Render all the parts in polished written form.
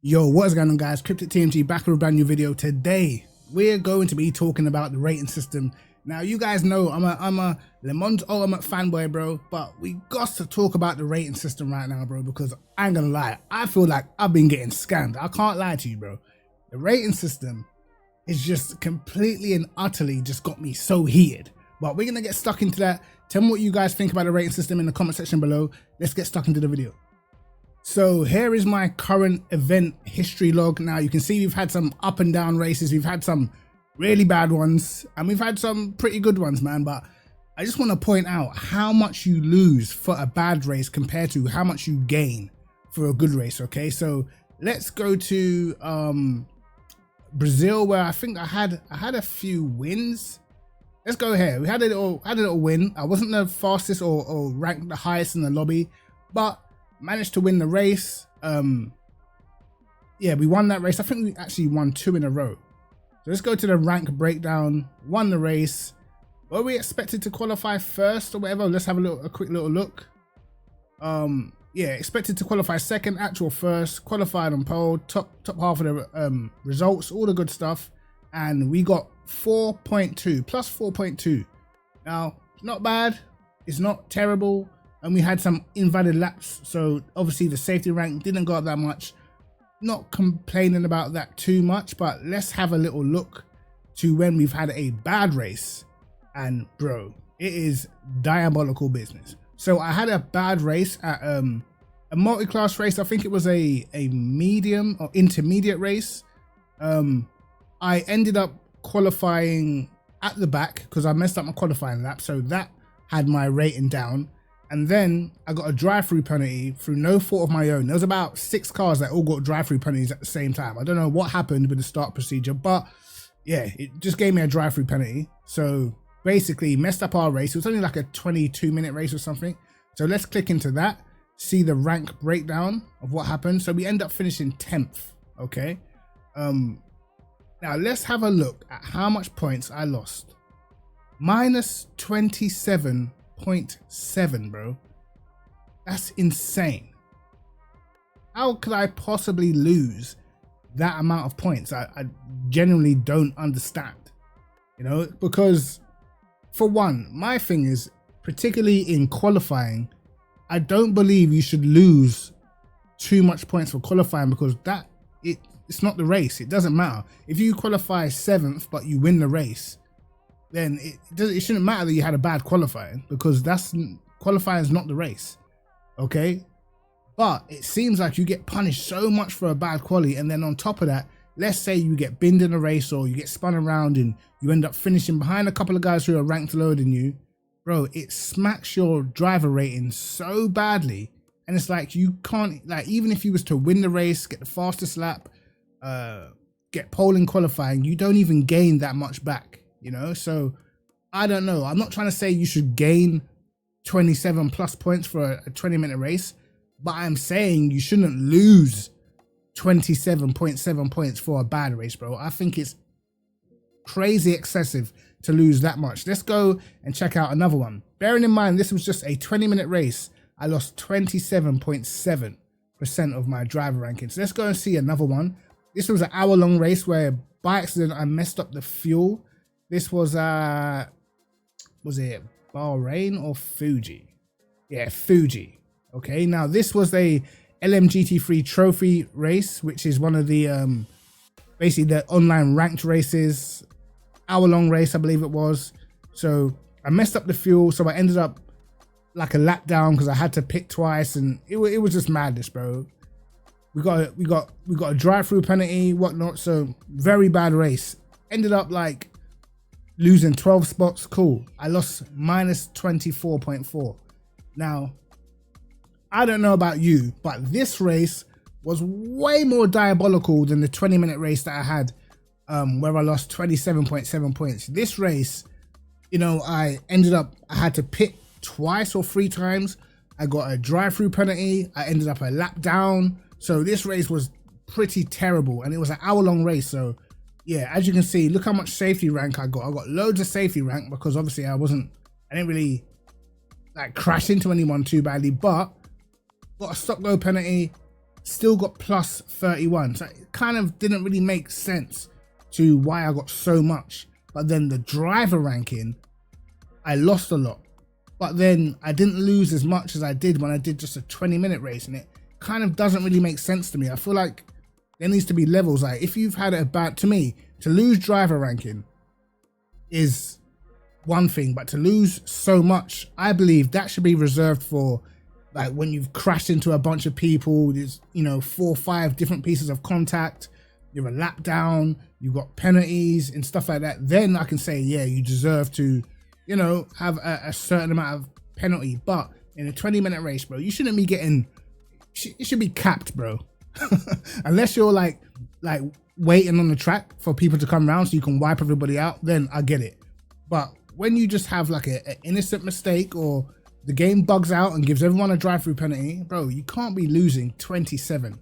Yo, what is going on, guys? Cryptic TMG back with a brand new video. Today we're going to be talking about the rating system. Now, you guys know I'm a Le Mans Ultimate fanboy, bro, but we got to talk about the rating system right now, bro, because I ain't gonna lie, I feel like I've been getting scammed. I can't lie to you, bro. The rating system is just completely and utterly just got me so heated. But we're gonna get stuck into that. Tell me what you guys think about the rating system in the comment section below. Let's get stuck into the video. So here is my current event history log. Now you can see we've had some up and down races, we've had some really bad ones, and we've had some pretty good ones, man. But I just want to point out how much you lose for a bad race compared to how much you gain for a good race. Okay, so let's go to Brazil, where I think I had a few wins. Let's go here. We had a little win. I wasn't the fastest or ranked the highest in the lobby, but managed to win the race. Yeah, we won that race. I think we actually won 2 in a row. So let's go to the rank breakdown. Won the race. Were we expected to qualify first or whatever? Let's have a quick little look. Yeah, expected to qualify second, actual first, qualified on pole, top half of the results, all the good stuff. And we got 4.2 plus 4.2. Now, it's not bad, it's not terrible. And we had some invalid laps, so obviously the safety rank didn't go up that much. Not complaining about that too much, but let's have a little look to when we've had a bad race. And bro, it is diabolical business. So I had a bad race at a multi-class race. I think it was a medium or intermediate race. I ended up qualifying at the back because I messed up my qualifying lap, so that had my rating down. And then I got a drive-through penalty through no fault of my own. There was about 6 cars that all got drive-through penalties at the same time. I don't know what happened with the start procedure, but yeah, it just gave me a drive-through penalty. So basically messed up our race. It was only like a 22-minute race or something. So let's click into that, see the rank breakdown of what happened. So we end up finishing 10th, okay? Now let's have a look at how much points I lost. Minus 27.7, bro. That's insane. How could I possibly lose that amount of points? I genuinely don't understand, you know, because for one, my thing is, particularly in qualifying, I don't believe you should lose too much points for qualifying, because it's not the race. It doesn't matter if you qualify 7th but you win the race, then it shouldn't matter that you had a bad qualifying, because qualifying is not the race, okay? But it seems like you get punished so much for a bad quali, and then on top of that, let's say you get binned in a race or you get spun around and you end up finishing behind a couple of guys who are ranked lower than you, bro, it smacks your driver rating so badly. And it's like, you can't, like, even if you was to win the race, get the fastest lap, get pole in qualifying, you don't even gain that much back, you know? So I don't know. I'm not trying to say you should gain 27 plus points for a 20-minute race, but I'm saying you shouldn't lose 27.7 points for a bad race, bro. I think it's crazy excessive to lose that much. Let's go and check out another one. Bearing in mind, this was just a 20-minute race. I lost 27.7% of my driver rankings. Let's go and see another one. This was an hour-long race where by accident I messed up the fuel. This was it Bahrain or Fuji? Yeah, Fuji. Okay, now this was a LMGT3 trophy race, which is one of the basically the online ranked races. Hour-long race, I believe it was. So I messed up the fuel, so I ended up like a lap down because I had to pit twice, and it was just madness, bro. We got a drive-through penalty, whatnot. So very bad race. Ended up like losing 12 spots. Cool. I lost minus 24.4. Now, I don't know about you, but this race was way more diabolical than the 20-minute race that I had, where I lost 27.7 points. This race, you know, I had to pit twice or 3 times. I got a drive-through penalty. I ended up a lap down. So this race was pretty terrible, and it was an hour-long race. So yeah, as you can see, look how much safety rank I got. I got loads of safety rank because obviously I didn't really like crash into anyone too badly, but got a stop go penalty, still got plus 31. So it kind of didn't really make sense to why I got so much. But then the driver ranking, I lost a lot. But then I didn't lose as much as I did when I did just a 20-minute race, and it kind of doesn't really make sense to me. I feel like there needs to be levels. Like if you've had a bad, to me, to lose driver ranking is one thing, but to lose so much, I believe that should be reserved for like when you've crashed into a bunch of people, there's, you know, 4 or 5 different pieces of contact, you're a lap down, you've got penalties and stuff like that. Then I can say, yeah, you deserve to, you know, have a certain amount of penalty. But in a 20-minute race, bro, you shouldn't be getting, it should be capped, bro. Unless you're like waiting on the track for people to come around so you can wipe everybody out, then I get it. But when you just have like an innocent mistake, or the game bugs out and gives everyone a drive-through penalty, bro, you can't be losing 27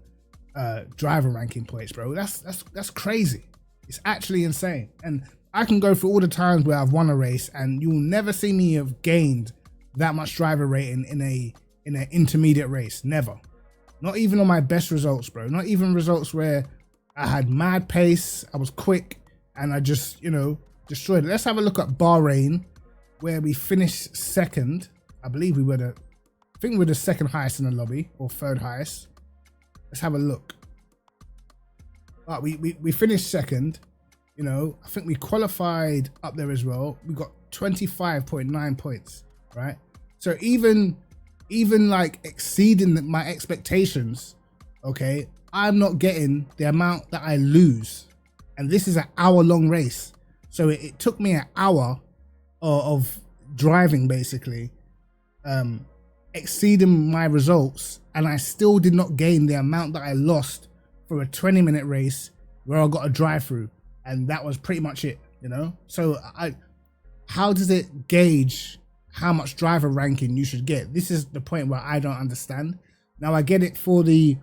driver ranking points, bro. That's crazy. It's actually insane. And I can go through all the times where I've won a race and you'll never see me have gained that much driver rating in an intermediate race. Never. Not even on my best results, bro. Not even results where I had mad pace, I was quick, and I just, you know, destroyed it. Let's have a look at Bahrain, where we finished second. I believe we were I think we were the second highest in the lobby, or third highest. Let's have a look. But we finished second. You know, I think we qualified up there as well. We got 25.9 points, right? So even like exceeding my expectations, okay, I'm not getting the amount that I lose. And this is an hour-long race. So it took me an hour of driving, basically, exceeding my results, and I still did not gain the amount that I lost for a 20-minute race where I got a drive-through. And that was pretty much it, you know? So how does it gauge how much driver ranking you should get? This is the point where I don't understand. Now I get it for the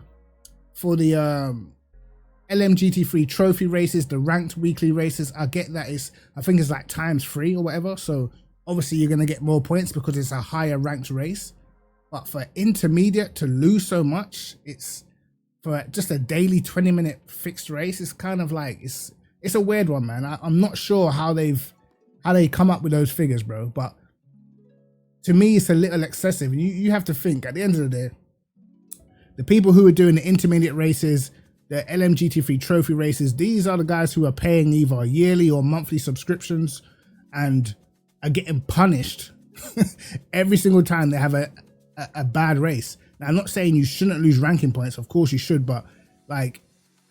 LMGT3 trophy races, the ranked weekly races. I get that I think it's like ×3 or whatever. So obviously you're going to get more points because it's a higher ranked race. But for intermediate to lose so much, it's for just a daily 20-minute fixed race. It's kind of like, it's a weird one, man. I'm not sure how they come up with those figures, bro. But to me, it's a little excessive. You have to think, at the end of the day, the people who are doing the intermediate races, the LMGT3 trophy races, these are the guys who are paying either yearly or monthly subscriptions and are getting punished every single time they have a bad race. Now, I'm not saying you shouldn't lose ranking points. Of course you should, but like,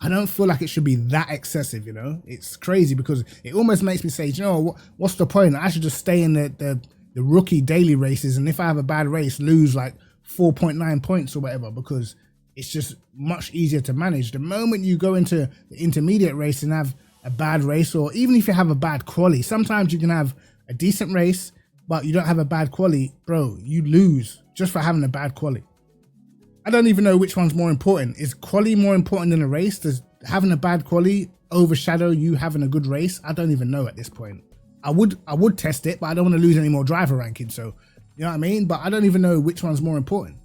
I don't feel like it should be that excessive, you know? It's crazy because it almost makes me say, you know, what's the point? I should just stay in the rookie daily races, and if I have a bad race, lose like 4.9 points or whatever, because it's just much easier to manage. The moment you go into the intermediate race and have a bad race, or even if you have a bad quali, sometimes you can have a decent race, but you don't have a bad quali, bro, you lose just for having a bad quali. I don't even know which one's more important. Is quali more important than a race? Does having a bad quali overshadow you having a good race? I don't even know at this point. I would test it, but I don't want to lose any more driver ranking. So, you know what I mean? But I don't even know which one's more important.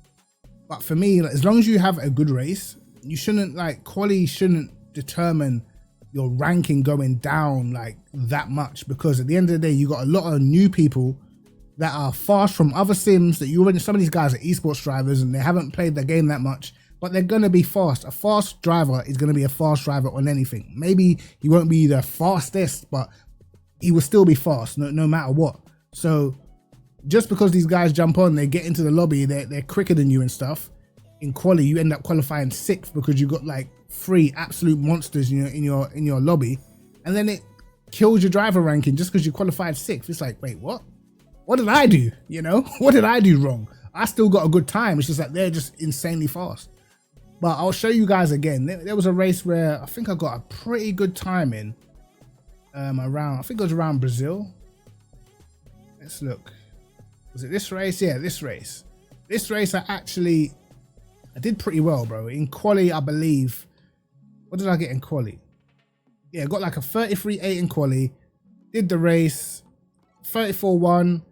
But for me, like, as long as you have a good race, you shouldn't, like, quali shouldn't determine your ranking going down like that much, because at the end of the day, you got a lot of new people that are fast from other sims that you already, some of these guys are esports drivers and they haven't played the game that much, but they're going to be fast. A fast driver is going to be a fast driver on anything. Maybe he won't be the fastest, but he will still be fast no matter what. So just because these guys jump on, they get into the lobby, they're quicker than you and stuff. In quali, you end up qualifying 6th because you got like 3 absolute monsters in your lobby, and then it kills your driver ranking just because you qualified 6th. It's like, wait, what? What did I do? You know, what did I do wrong? I still got a good time. It's just that they're just insanely fast. But I'll show you guys again. There was a race where I think I got a pretty good time in. I think it was around Brazil. Let's look. Was it this race? Yeah, this race. This race I did pretty well, bro. In quali, I believe. What did I get in quali? Yeah, I got like a 33.8 in quali. Did the race. 34.1.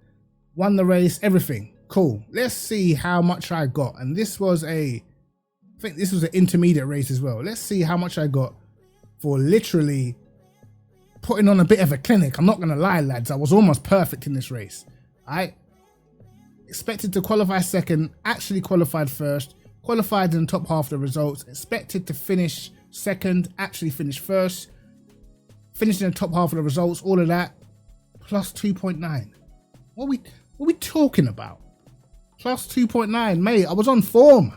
Won the race. Everything. Cool. Let's see how much I got. And this was a I think this was an intermediate race as well. Let's see how much I got for literally putting on a bit of a clinic. I'm not going to lie, lads. I was almost perfect in this race. I expected to qualify second, actually qualified first, qualified in the top half of the results, expected to finish second, actually finished first, finished in the top half of the results, all of that, plus 2.9. What are we talking about? Plus 2.9, mate. I was on form.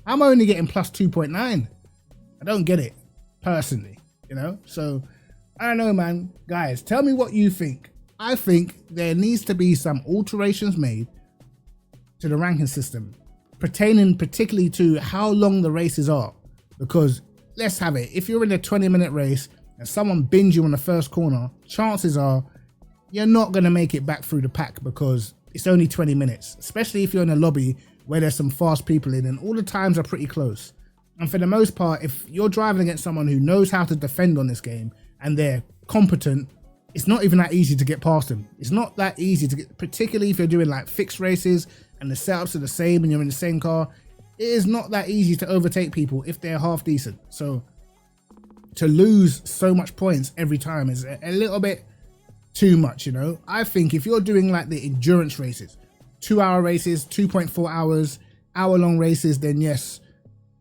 I'm only getting plus 2.9. I don't get it, personally, you know? So, I don't know, man. Guys, tell me what you think. I think there needs to be some alterations made to the ranking system, pertaining particularly to how long the races are. Because, let's have it, if you're in a 20-minute race and someone bins you on the first corner, chances are you're not going to make it back through the pack because it's only 20 minutes, especially if you're in a lobby where there's some fast people in and all the times are pretty close. And for the most part, if you're driving against someone who knows how to defend on this game and they're competent, it's not even that easy to get past them. It's not that easy to get, particularly if you're doing like fixed races and the setups are the same and you're in the same car. It is not that easy to overtake people if they're half decent. So to lose so much points every time is a little bit too much, you know? I think if you're doing like the endurance races, 2-hour races, 2.4 hours, hour-long races, then yes,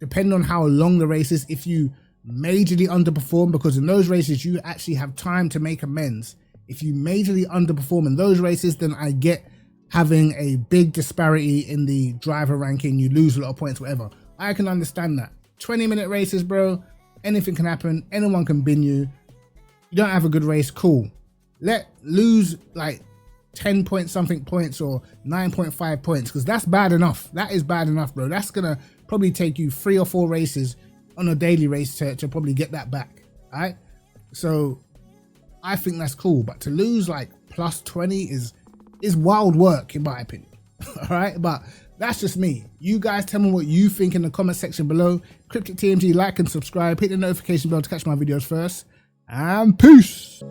depending on how long the race is, if you majorly underperform, because in those races you actually have time to make amends. If you majorly underperform in those races, then I get having a big disparity in the driver ranking, you lose a lot of points, whatever. I can understand that. 20-minute races, bro, anything can happen, anyone can bin you. You don't have a good race, cool. Lose like 10 point something points or 9.5 points, because that's bad enough. That is bad enough, bro. That's gonna probably take you 3 or 4 races on a daily race to probably get that back. All right, so I think that's cool, but to lose like plus 20 is wild work in my opinion. All right, but that's just me. You guys tell me what you think in the comment section below. Cryptic TMG, like and subscribe, hit the notification bell to catch my videos first, and peace.